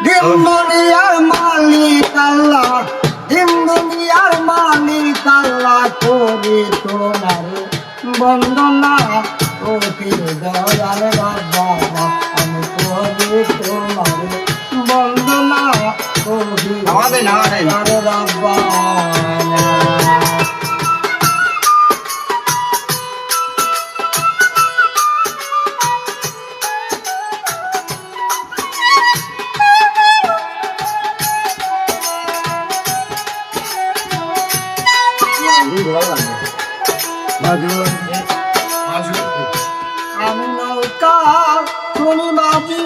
দিন দুনিয়ার মালিক আল্লাহ, দিন দুনিয়ার মালিক আল্লাহ, করি তোমার বন্দনা ও দয়ার বাবা, আমি করি তোমার বন্দনা ও দয়ার বাবা। আমি নৌকা তুমি মাঝি,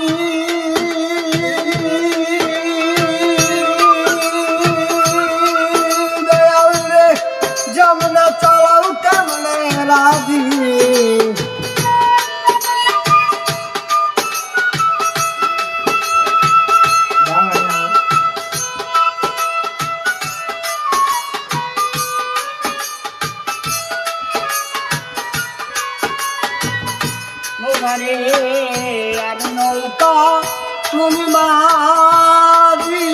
দয়াল রে যমুনা চালাও কেমনে রাজি। আমি নৌকা তুমি মাঝি,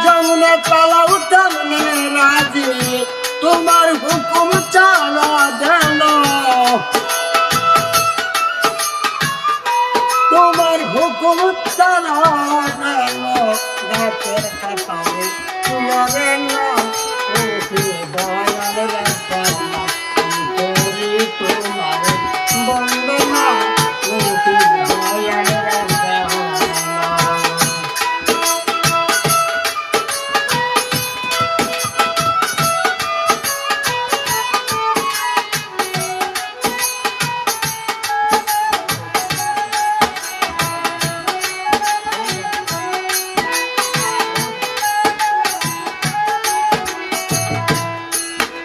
যমুনা চালাও তেমনে রাজি, তোমার হুকুম চালা যেন, তোমার হুকুম চালা যেন, গাছের কাটারে তোমারে না দয়াল রাখা, তোমার বন্দনা দয়াল রাখা।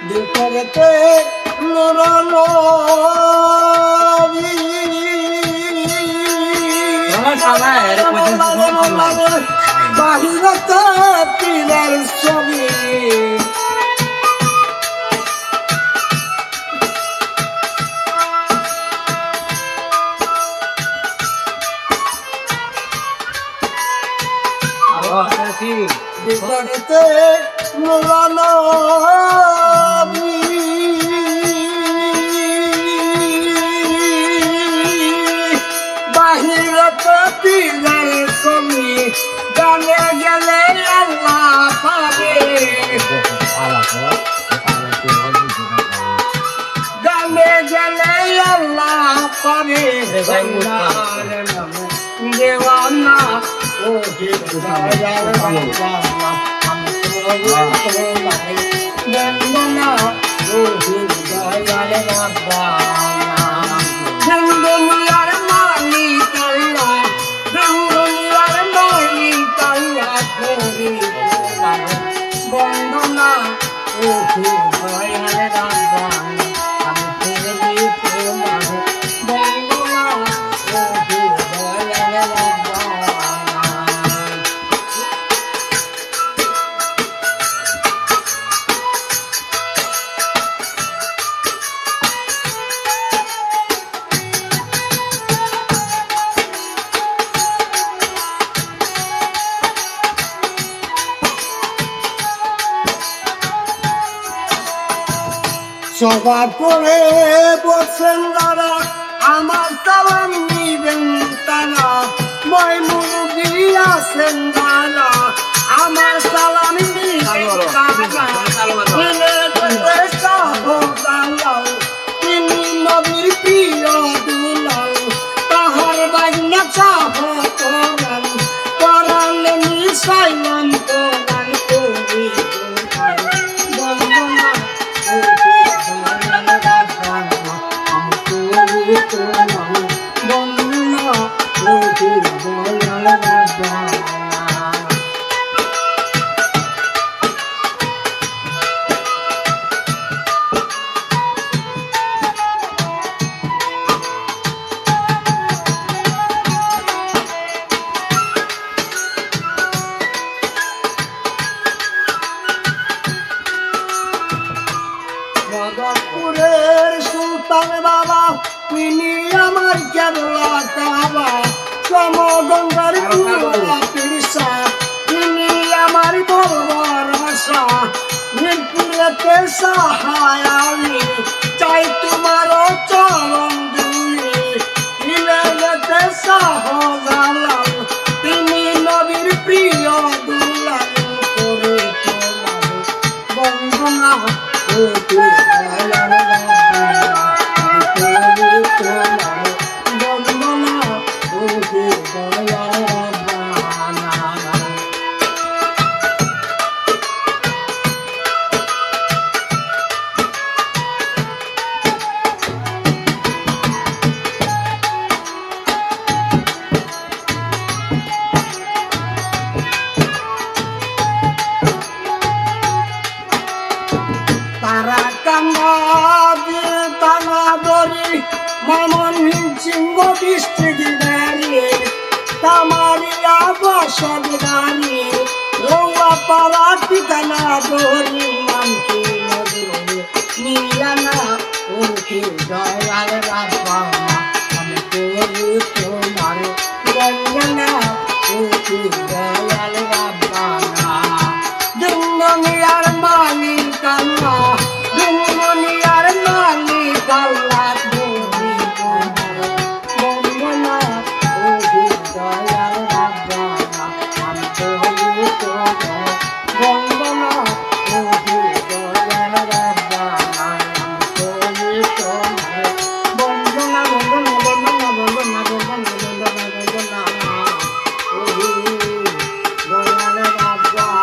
বিপরীতে নুরানো বাহিরতে পীরের ছবি, বিপরীতে নুরানো পীরের ছবি, গানে গেলে আল্লাহ পাবে, গানে গেলে আল্লাহ পাবে, দেওয়ানা ও দয়ার বাবা, আমি বন্দনা ও দয়ার বাবা। দুনিয়ার মালিক আল্লাহ, দুনিয়ার মালিক আল্লাহ, করি তোমার বন্দনা ও দয়ার বাবা, আমি করি তোমার বন্দনা ও দয়ার বাবা। সভা করে বসেন যারা, আমার সালাম নিবেন তারা, মই মুরগি আছেন যারা, আমার সালাম নিবেন তারা, তিনি নবীর প্রিয় দুলাল, তাহার বাইনা চাহ করান, করালে নিশাইলাম করান, করি বন্দনা পাগলা কাবা সমগঙ্গার কুলা তিরসা তিনি আমার ভরসা মিরপুরেতে সাহায়ালি চাই তোমার চরণ দুলি ইলেতে শাহজালাল তিনি নবীর প্রিয় দুলাল করে তোমার বন্দনা ও দয়াল তারা কান্না দিয়ে টানা দড়ি মামন সিংহ ডিস্ট্রিক্ট দাঁড়িয়ে তামারিয়া বসত দাঁড়িয়ে রৌয়া পাড়া ঠিকানা দড়ি মানকে নিয়ানা ওকে দয়াল রাব্বা আমি করি তোমার বন্দনা ওকে দয়াল রাব্বা দুনিয়ার মালিক আল্লাহ দুনিয়ার মালিক আল্লাহ তুমি বন্দনা ও দয়াল রাব্বানা আমি করি তোমার বন্দনা ও দয়াল রাব্বানা আমি করি তোমার বন্দনা বন্দনা বন্দনা বন্দনা বন্দনা বন্দনা ও দয়াল রাব্বানা